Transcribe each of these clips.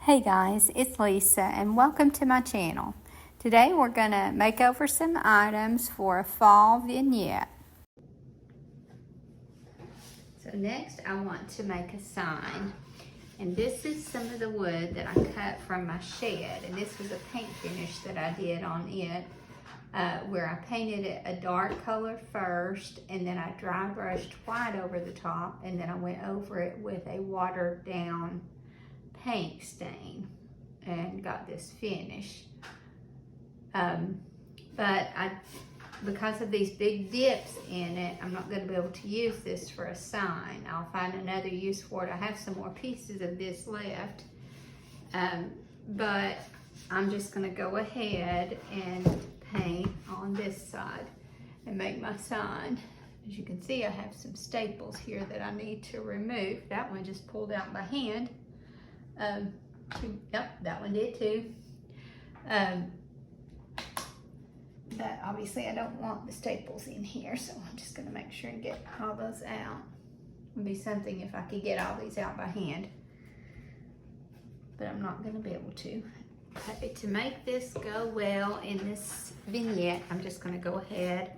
Hey guys, it's Lisa and welcome to my channel. Today we're going to make over some items for a fall vignette. So next I want to make a sign, and this is some of the wood that I cut from my shed, and this was a paint finish that I did on it where I painted it a dark color first, and then I dry brushed white over the top, and then I went over it with a watered down paint stain and got this finish. But because of these big dips in it, I'm not going to be able to use this for a sign. I'll find another use for it. I have some more pieces of this left, but I'm just going to go ahead and paint on this side and make my sign. As you can see, I have some staples here that I need to remove. That one just pulled out by hand. Yep, that one did too. But obviously I don't want the staples in here, so I'm just going to make sure and get all those out. It would be something if I could get all these out by hand, but I'm not going to be able to. Okay, to make this go well in this vignette, I'm just going to go ahead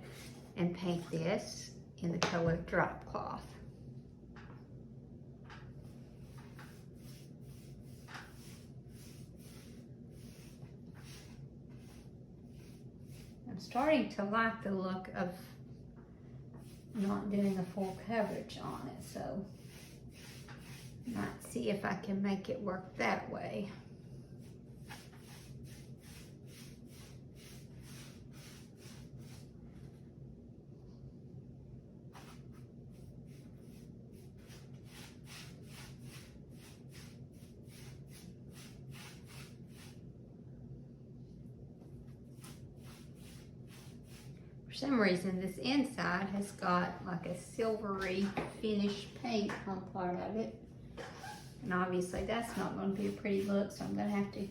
and paint this in the color drop cloth. I'm starting to like the look of not doing a full coverage on it, so I might see if I can make it work that way. For some reason, this inside has got like a silvery finish paint on part of it. And obviously that's not going to be a pretty look, so I'm going to have to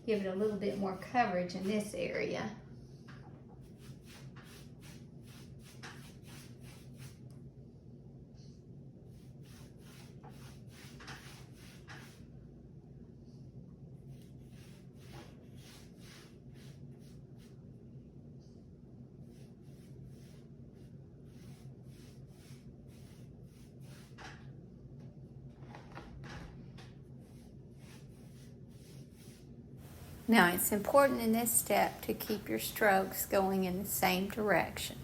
give it a little bit more coverage in this area. Now, it's important in this step to keep your strokes going in the same direction.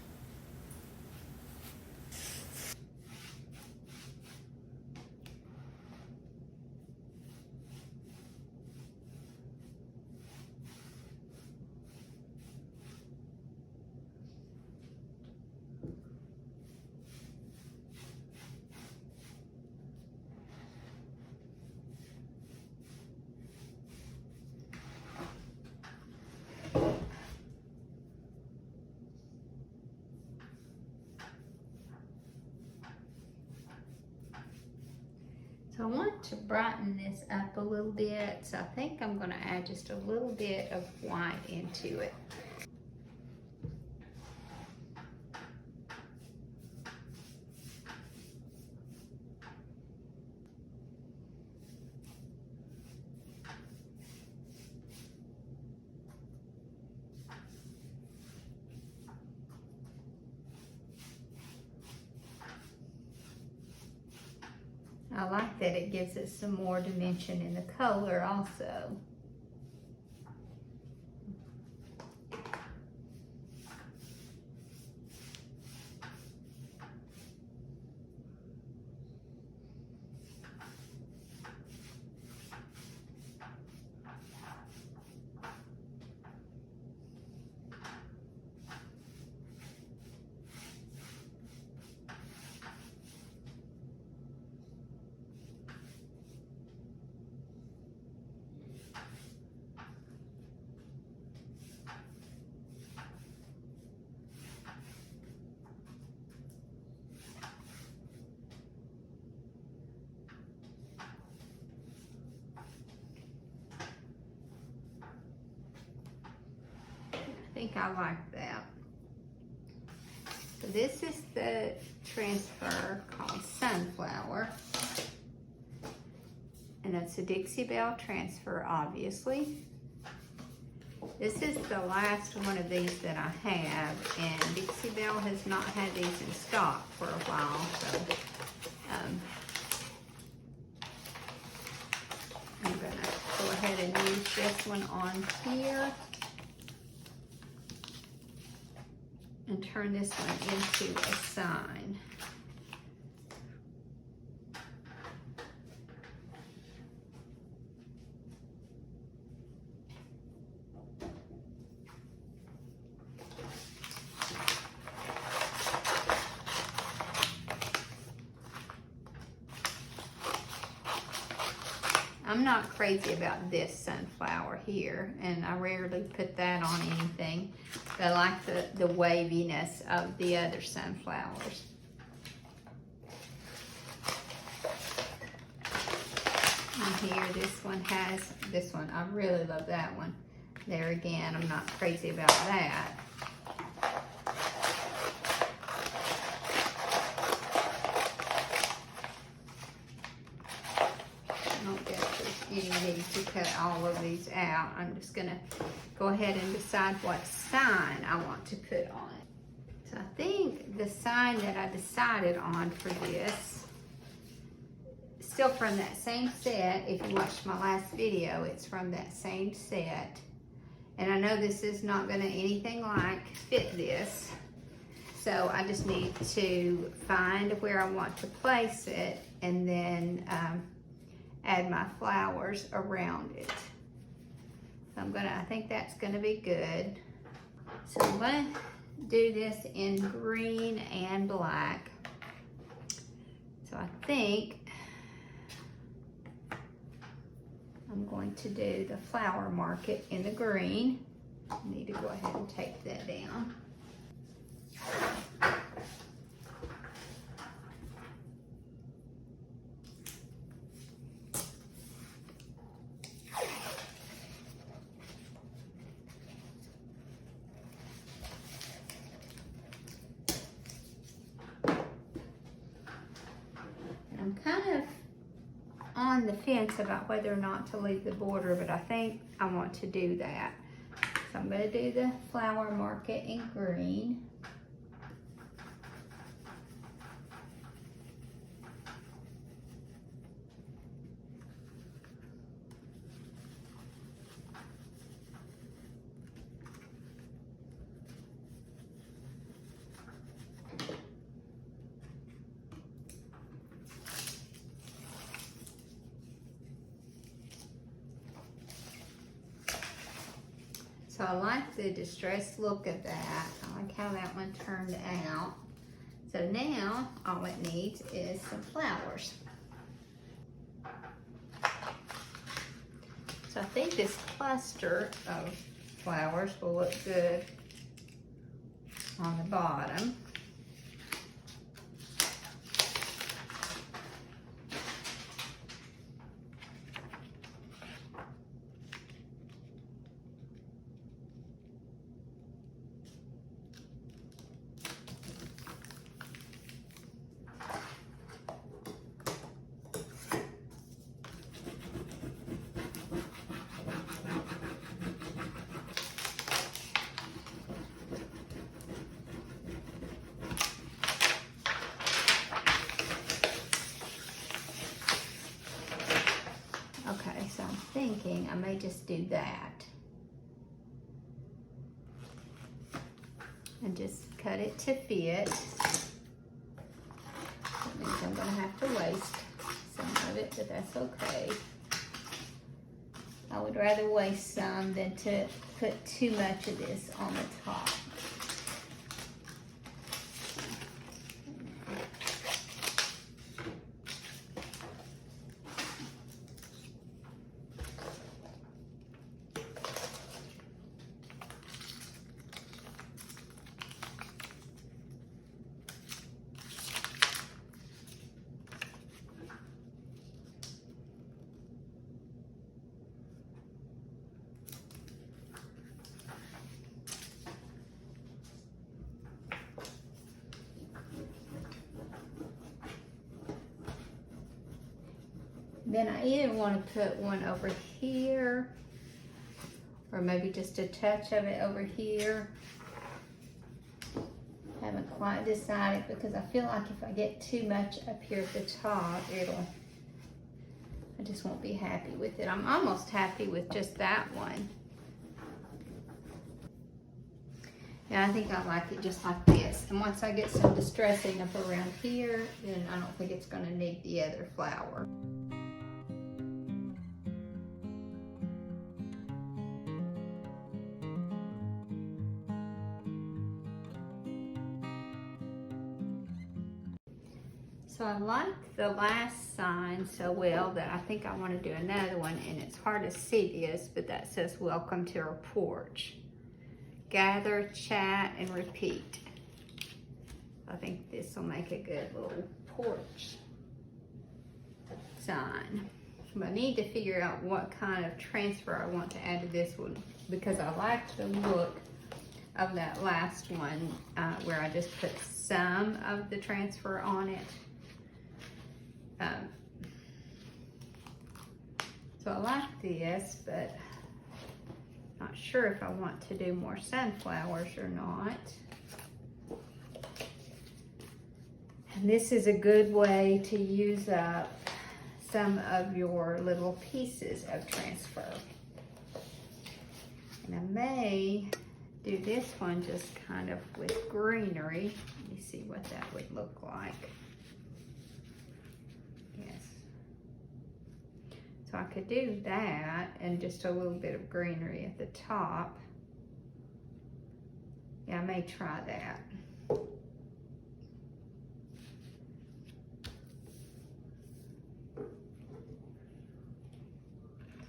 So I want to brighten this up a little bit, so I think I'm going to add just a little bit of white into it. I like that it gives it some more dimension in the color also. I think I like that. So this is the transfer called Sunflower. And that's a Dixie Belle transfer, obviously. This is the last one of these that I have, and Dixie Belle has not had these in stock for a while, so I'm gonna go ahead and use this one on here and turn this one into a sign. I'm not crazy about this sunflower here, and I rarely put that on anything, but I like the waviness of the other sunflowers. And here, this one has, this one, I really love that one. There again, I'm not crazy about that. Need to cut all of these out. I'm just gonna go ahead and decide what sign I want to put on it. So I think the sign that I decided on for this, still from that same set. If you watched my last video, it's from that same set. And I know this is not gonna anything like fit this. So I just need to find where I want to place it, and then add my flowers around it. So I think that's gonna be good. So I'm gonna do this in green and black. So I think I'm going to do the flower market in the green. I need to go ahead and take that down. I'm kind of on the fence about whether or not to leave the border, but I think I want to do that. So I'm going to do the flower market in green. So I like the distressed look of that. I like how that one turned out. So now all it needs is some flowers. So I think this cluster of flowers will look good on the bottom. Okay, so I'm thinking I may just do that. And just cut it to fit. That means I'm gonna have to waste some of it, but that's okay. I would rather waste some than to put too much of this on the top. then I either want to put one over here, or maybe just a touch of it over here. Haven't quite decided, because I feel like if I get too much up here at the top, I just won't be happy with it. I'm almost happy with just that one. Yeah, I think I like it just like this. And once I get some distressing up around here, then I don't think it's gonna need the other flower. So I like the last sign so well that I think I want to do another one, and it's hard to see this, but that says welcome to our porch. Gather, chat, and repeat. I think this will make a good little porch sign. But I need to figure out what kind of transfer I want to add to this one, because I like the look of that last one where I just put some of the transfer on it. So I like this, but not sure if I want to do more sunflowers or not. And this is a good way to use up some of your little pieces of transfer. And I may do this one just kind of with greenery. Let me see what that would look like. Yes. So I could do that and just a little bit of greenery at the top. Yeah, I may try that.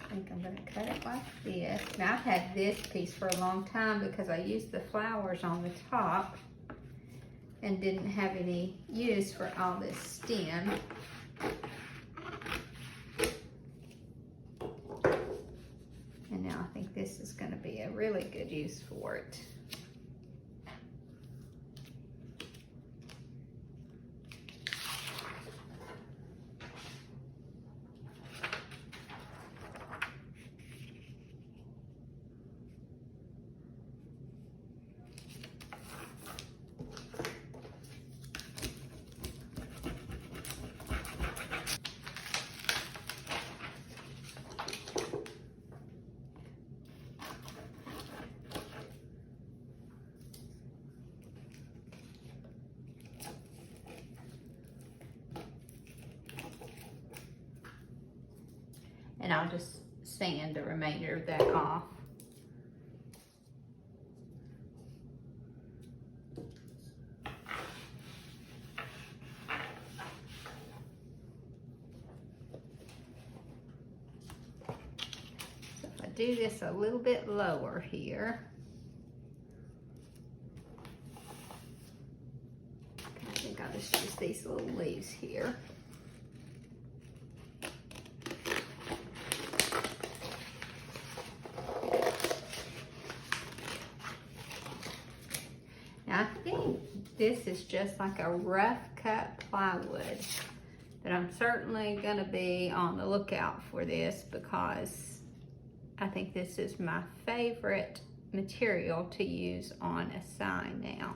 I think I'm gonna cut it like this. Now I've had this piece for a long time because I used the flowers on the top and didn't have any use for all this stem. And now I think this is gonna be a really good use for it. And I'll just sand the remainder of that off. So if I do this a little bit lower here, I think I'll just use these little leaves here. Now I think this is just like a rough cut plywood, but I'm certainly gonna be on the lookout for this because I think this is my favorite material to use on a sign now.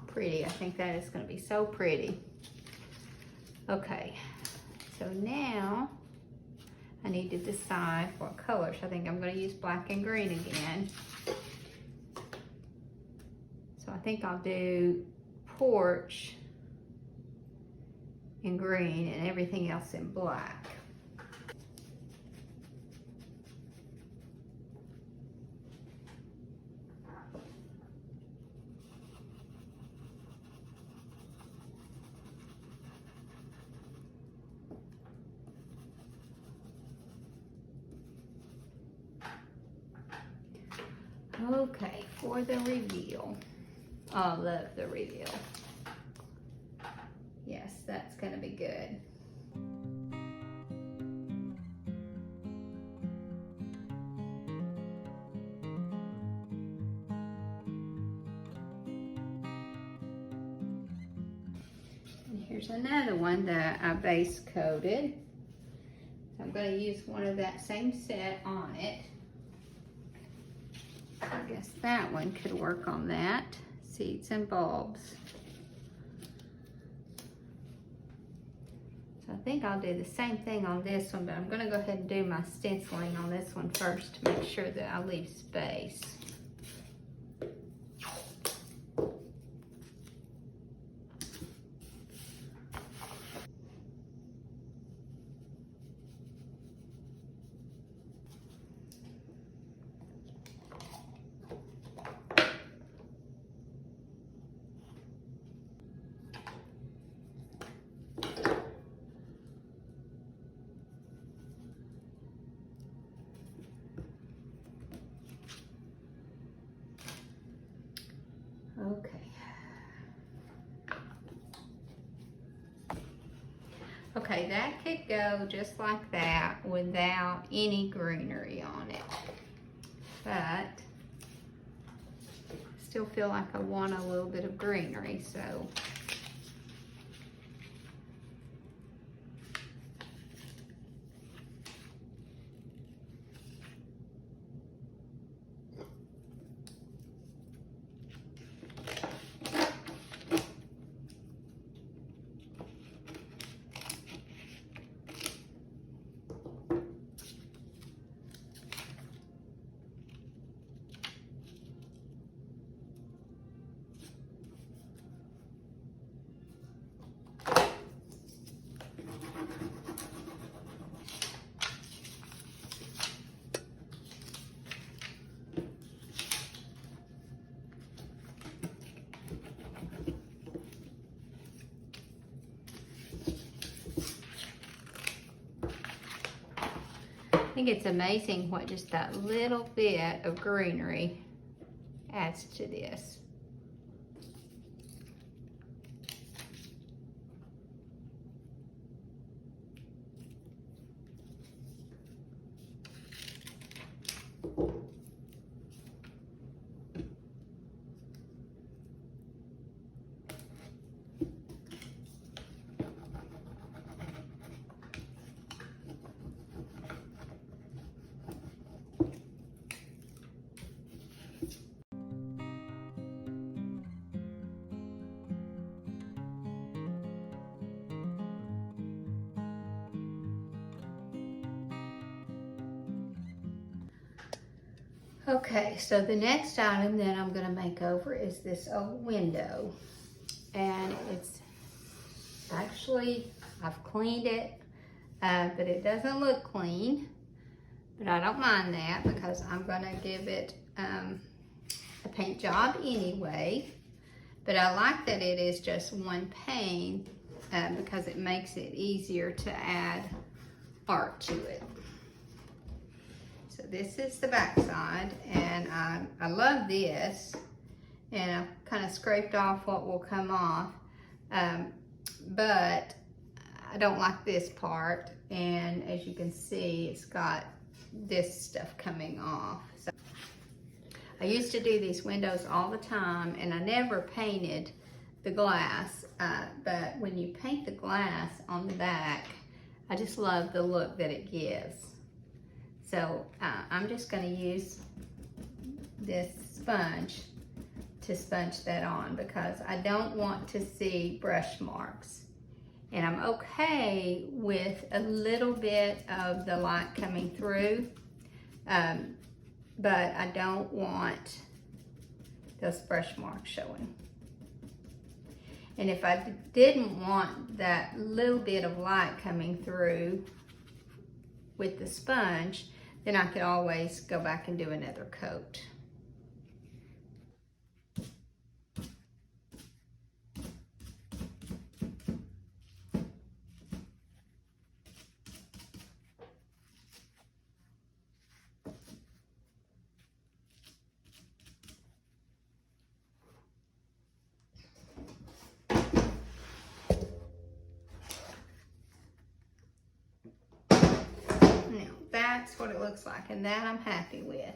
Pretty. I think that is going to be so pretty. Okay, so now I need to decide what colors. I think I'm going to use black and green again. So I think I'll do porch in green and everything else in black. Okay, for the reveal. Oh, I love the reveal. Yes, that's gonna be good. And here's another one that I base coated. So I'm gonna use one of that same set on it. I guess that one could work on that. Seeds and bulbs. So I think I'll do the same thing on this one, but I'm gonna go ahead and do my stenciling on this one first to make sure that I leave space. Okay. Okay, that could go just like that without any greenery on it. But still feel like I want a little bit of greenery, so I think it's amazing what just that little bit of greenery adds to this. Okay, so the next item that I'm gonna make over is this old window. And it's actually, I've cleaned it, but it doesn't look clean. But I don't mind that because I'm gonna give it a paint job anyway. But I like that it is just one pane because it makes it easier to add art to it. So this is the back side, and I love this, and I've kind of scraped off what will come off, but I don't like this part, and as you can see, it's got this stuff coming off. So I used to do these windows all the time, and I never painted the glass, but when you paint the glass on the back, I just love the look that it gives. So I'm just going to use this sponge to sponge that on because I don't want to see brush marks. And I'm okay with a little bit of the light coming through, but I don't want those brush marks showing. And if I didn't want that little bit of light coming through with the sponge, then I could always go back and do another coat. Now that's what it looks like, and that I'm happy with.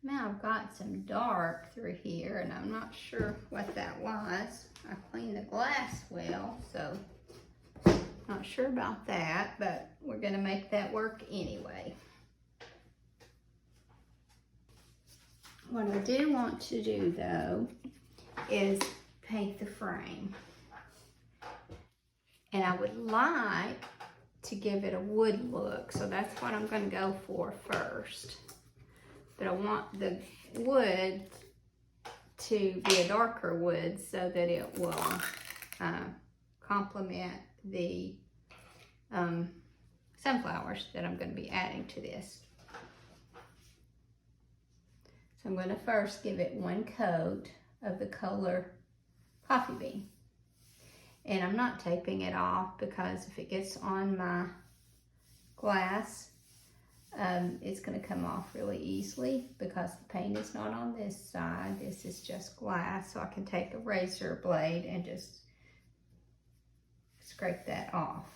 Now I've got some dark through here, and I'm not sure what that was. I cleaned the glass well, so not sure about that, but we're gonna make that work anyway. What I do want to do though is paint the frame. And I would like to give it a wood look, so that's what I'm gonna go for first. But I want the wood to be a darker wood so that it will complement the sunflowers that I'm going to be adding to this. So I'm going to first give it one coat of the color Coffee Bean. And I'm not taping it off because if it gets on my glass, it's going to come off really easily because the paint is not on this side. This is just glass, so I can take a razor blade and just scrape that off.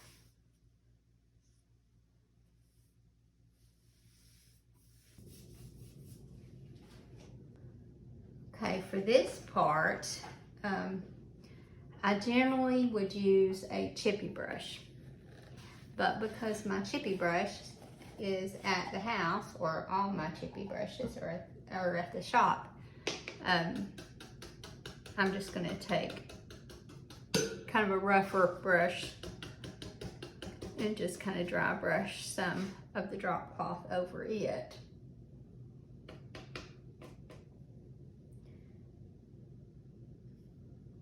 Okay, for this part, I generally would use a chippy brush, but because my chippy brush is at the house, or all my chippy brushes are at the shop, I'm just going to take kind of a rougher brush and just kind of dry brush some of the drop cloth over it.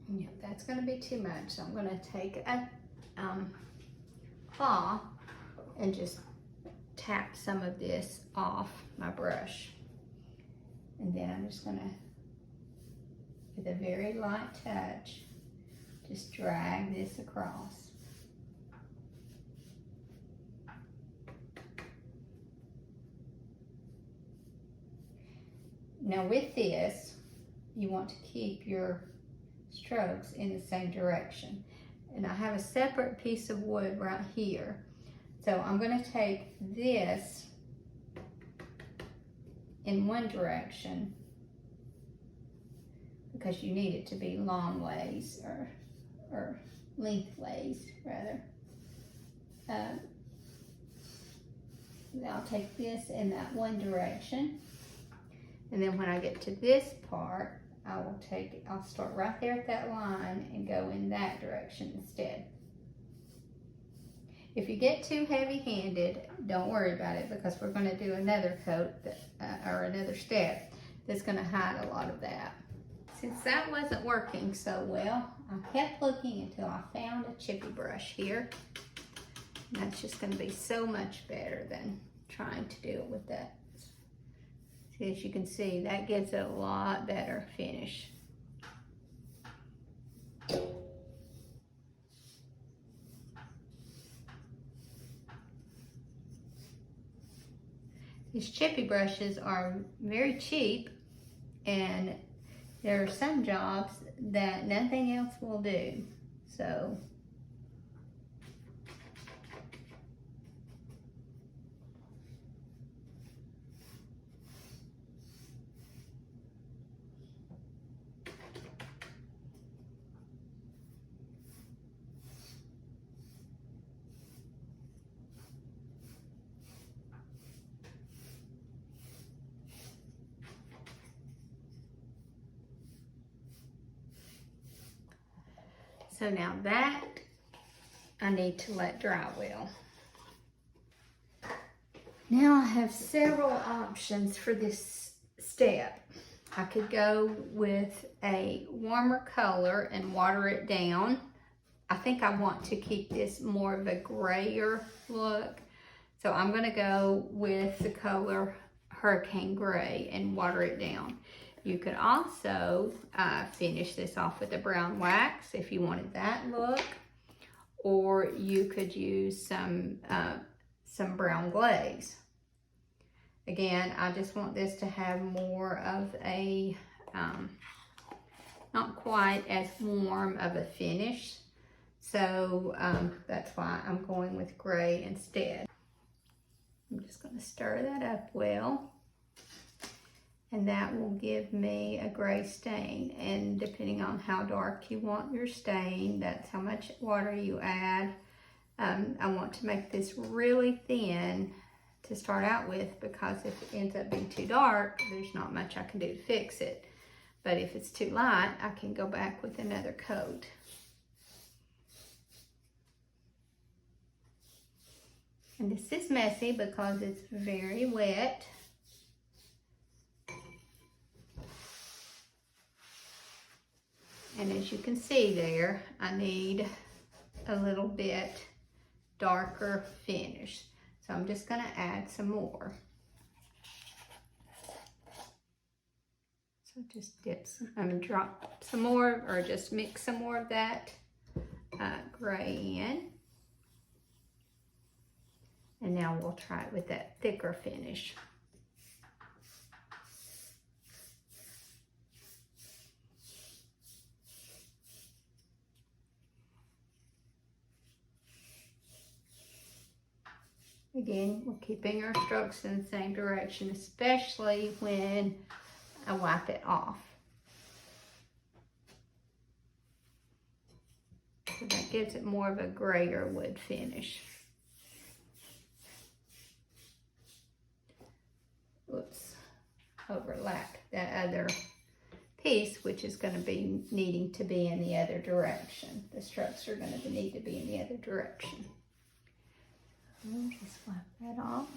Yeah, that's going to be too much, so I'm going to take a cloth and just tap some of this off my brush. And then I'm just going to, with a very light touch, just drag this across. Now with this, you want to keep your strokes in the same direction. And I have a separate piece of wood right here. So I'm going to take this in one direction because you need it to be long ways or lengthways rather. I'll take this in that one direction, and then when I get to this part, I'll start right there at that line and go in that direction instead. If you get too heavy-handed, don't worry about it because we're going to do another coat or another step that's going to hide a lot of that. Since that wasn't working so well, I kept looking until I found a chippy brush here. And that's just going to be so much better than trying to do it with that. See, as you can see, that gives it a lot better finish. These chippy brushes are very cheap, and there are some jobs that nothing else will do. So now that I need to let dry well. Now I have several options for this step. I could go with a warmer color and water it down. I think I want to keep this more of a grayer look. So I'm gonna go with the color Hurricane Gray and water it down. You could also finish this off with a brown wax if you wanted that look, or you could use some brown glaze. Again, I just want this to have more of a, not quite as warm of a finish. So that's why I'm going with gray instead. I'm just going to stir that up well. And that will give me a gray stain. And depending on how dark you want your stain, that's how much water you add. I want to make this really thin to start out with, because if it ends up being too dark, there's not much I can do to fix it. But if it's too light, I can go back with another coat. And this is messy because it's very wet. And as you can see there, I need a little bit darker finish. So I'm just gonna add some more. So just I'm gonna drop some more, or just mix some more of that gray in. And now we'll try it with that thicker finish. Again, we're keeping our strokes in the same direction, especially when I wipe it off. So that gives it more of a grayer wood finish. Oops, overlapped that other piece, which is going to be needing to be in the other direction. The strokes are going to need to be in the other direction. We'll just wipe that off.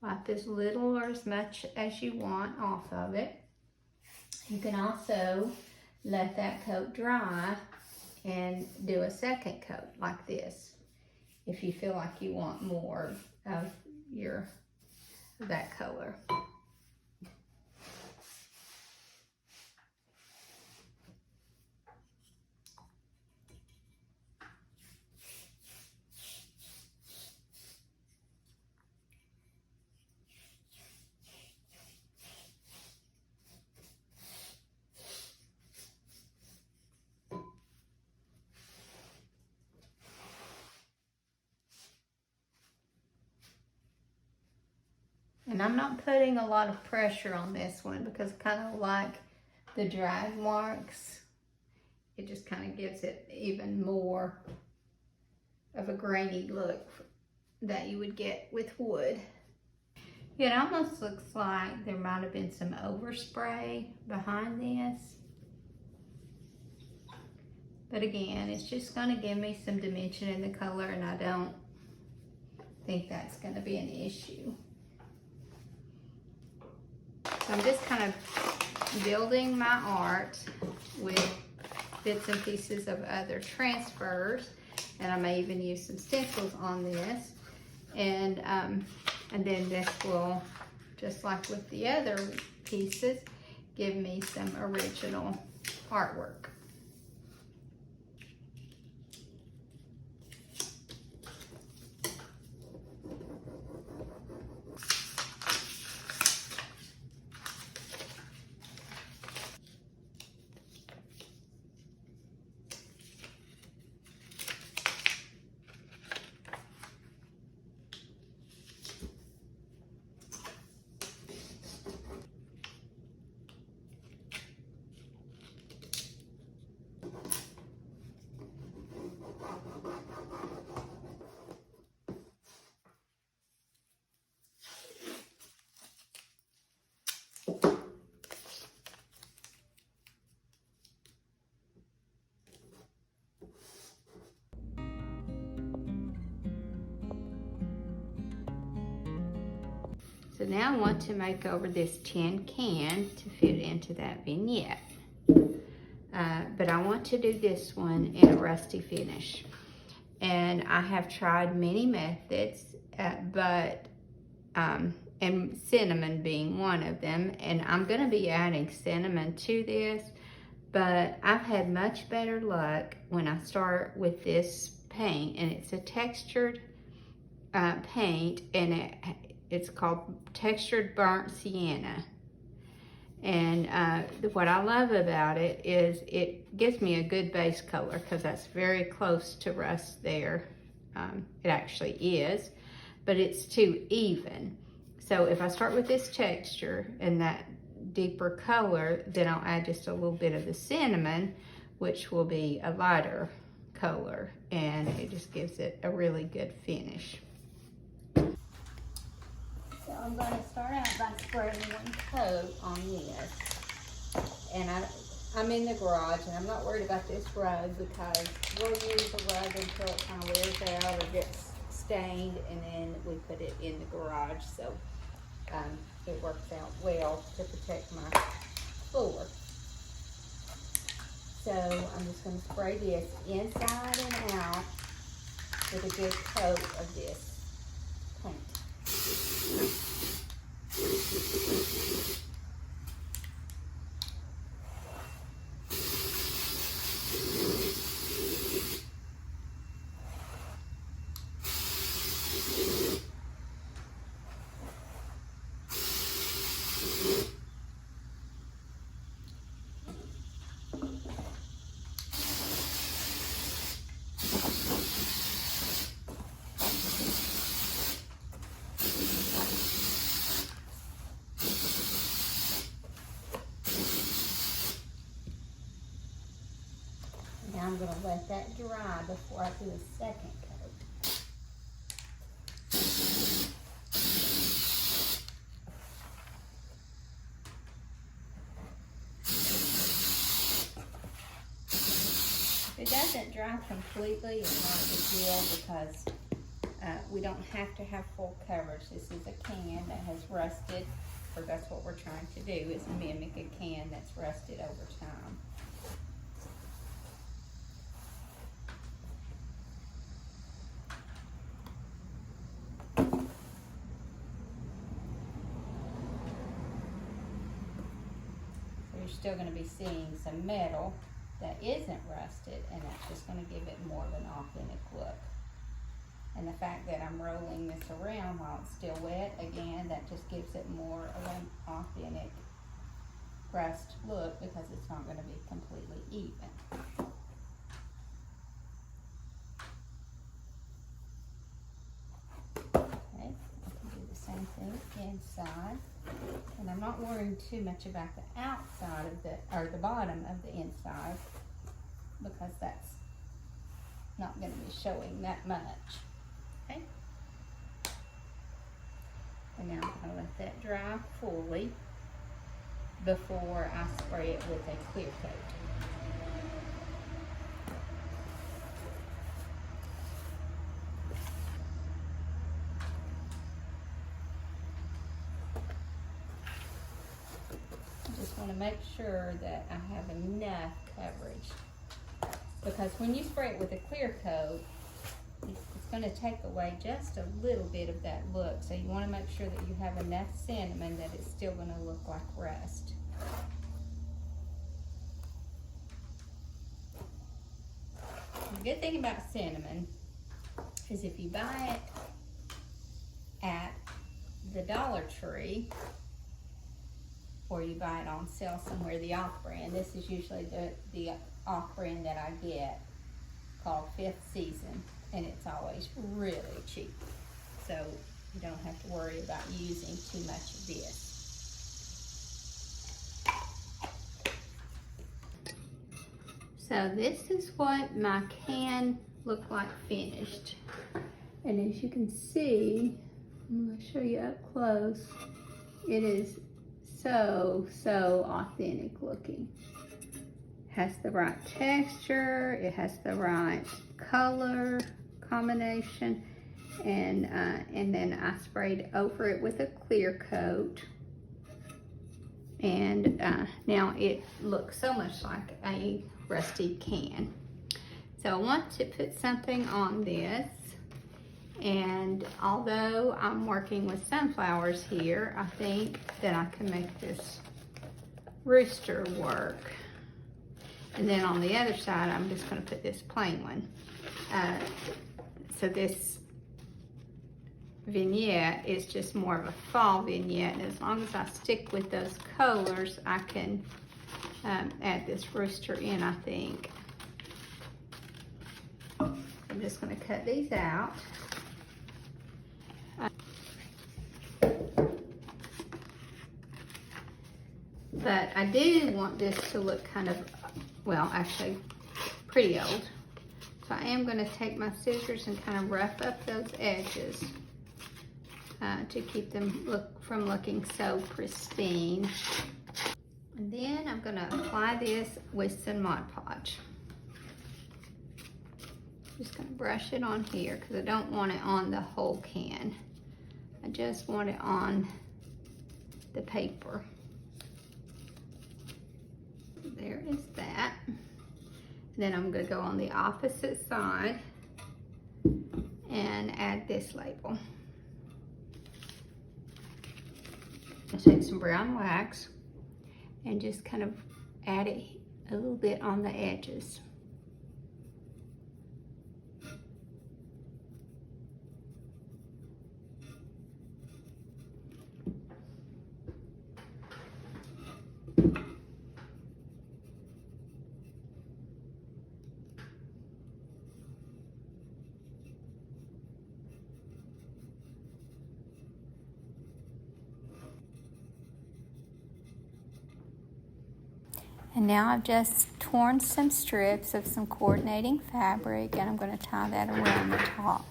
Wipe as little or as much as you want off of it. You can also let that coat dry and do a second coat like this if you feel like you want more of that color. And I'm not putting a lot of pressure on this one because kind of like the drag marks, it just kind of gives it even more of a grainy look that you would get with wood. It almost looks like there might have been some overspray behind this. But again, it's just going to give me some dimension in the color, and I don't think that's going to be an issue. So I'm just kind of building my art with bits and pieces of other transfers, and I may even use some stencils on this. And then this will, just like with the other pieces, give me some original artwork. now I want to make over this tin can to fit into that vignette. But I want to do this one in a rusty finish. And I have tried many methods, and cinnamon being one of them. And I'm gonna be adding cinnamon to this, but I've had much better luck when I start with this paint, and it's a textured paint, and it's called textured burnt sienna. And what I love about it is it gives me a good base color, because that's very close to rust there. It actually is, but it's too even. So if I start with this texture and that deeper color, then I'll add just a little bit of the cinnamon, which will be a lighter color, and it just gives it a really good finish. So I'm going to start out by spraying one coat on this. And I'm in the garage, and I'm not worried about this rug, because we'll use a rug until it kind of wears out or gets stained, and then we put it in the garage. So it works out well to protect my floor. So I'm just going to spray this inside and out with a good coat of this paint. Now I'm going to let that dry before I do a second coat. If it doesn't dry completely, it's not a big deal, because we don't have to have full coverage. This is a can that has rusted, or that's what we're trying to do, is mimic a can that's rusted over time. Still going to be seeing some metal that isn't rusted, and that's just going to give it more of an authentic look. And the fact that I'm rolling this around while it's still wet, again, that just gives it more of an authentic rust look, because it's not going to be completely even. Okay, I can do the same thing inside. And I'm not worrying too much about the outside of the bottom of the inside, because that's not going to be showing that much. Okay. And now I'm going to let that dry fully before I spray it with a clear coat. Want to make sure that I have enough coverage, because when you spray it with a clear coat, it's going to take away just a little bit of that look. So you want to make sure that you have enough cinnamon that it's still going to look like rust. The good thing about cinnamon is if you buy it at the Dollar Tree, or you buy it on sale somewhere, the off-brand. This is usually the off-brand that I get, called Fifth Season, and it's always really cheap. So you don't have to worry about using too much of this. So this is what my can looked like finished. And as you can see, I'm going to show you up close, it is so authentic looking. Has the right texture, it has the right color combination, and then I sprayed over it with a clear coat. And now it looks so much like a rusty can. So I want to put something on this, and although I'm working with sunflowers here, I think that I can make this rooster work. And then on the other side, I'm just going to put this plain one. So this vignette is just more of a fall vignette, and as long as I stick with those colors, I can add this rooster in, I think. I'm just going to cut these out. But I do want this to look kind of, well, actually pretty old. So I am going to take my scissors and kind of rough up those edges to keep them from looking so pristine. And then I'm going to apply this with some Mod Podge. Just going to brush it on here because I don't want it on the whole can. I just want it on the paper. There is that. Then I'm going to go on the opposite side and add this label. I'll take some brown wax and just kind of add it a little bit on the edges. And now I've just torn some strips of some coordinating fabric, and I'm going to tie that around the top.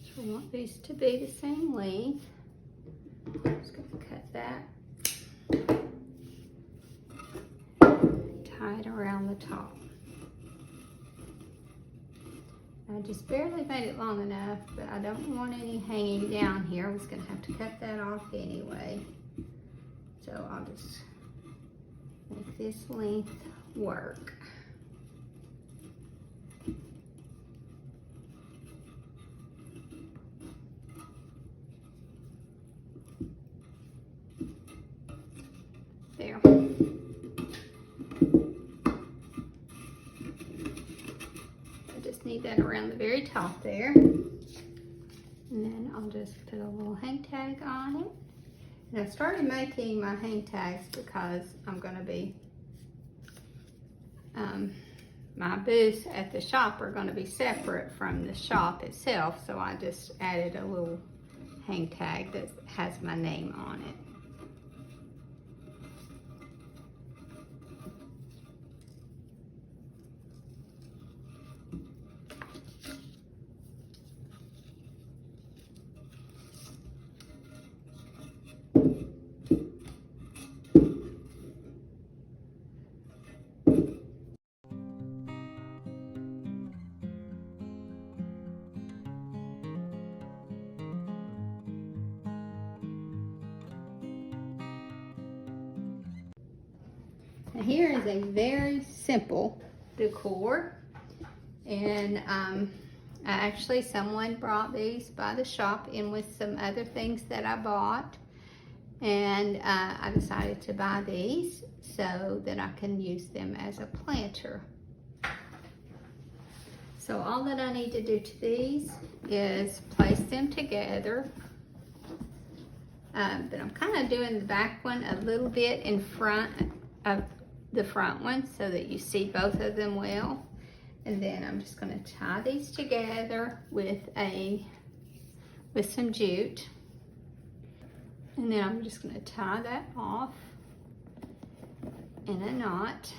So I want these to be the same length. I'm just going to cut that. Tie it around the top. I just barely made it long enough, but I don't want any hanging down here. I was going to have to cut that off anyway. So I'll just make this length work. There. Need that around the very top there, and then I'll just put a little hang tag on it. And I started making my hang tags because I'm going to be my booths at the shop are going to be separate from the shop itself, so I just added a little hang tag that has my name on it. Now here is a very simple decor, and actually someone brought these by the shop in with some other things that I bought, and I decided to buy these so that I can use them as a planter. So all that I need to do to these is place them together. But I'm kind of doing the back one a little bit in front of the front one so that you see both of them well. And then I'm just going to tie these together with some jute. And then I'm just going to tie that off in a knot.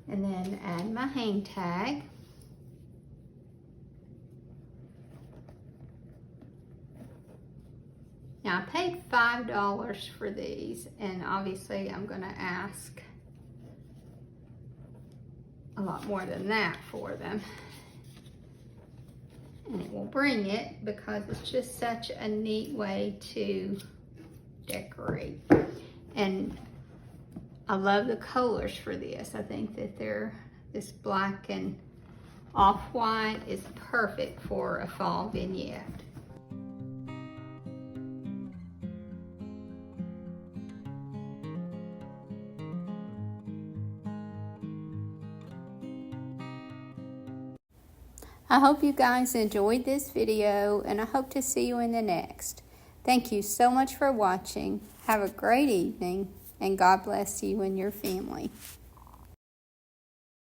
And then add my hang tag. Now I paid $5 for these, and obviously I'm gonna ask a lot more than that for them. And it will bring it because it's just such a neat way to decorate. And I love the colors for this. I think that this black and off-white is perfect for a fall vignette. I hope you guys enjoyed this video, and I hope to see you in the next. Thank you so much for watching. Have a great evening, and God bless you and your family.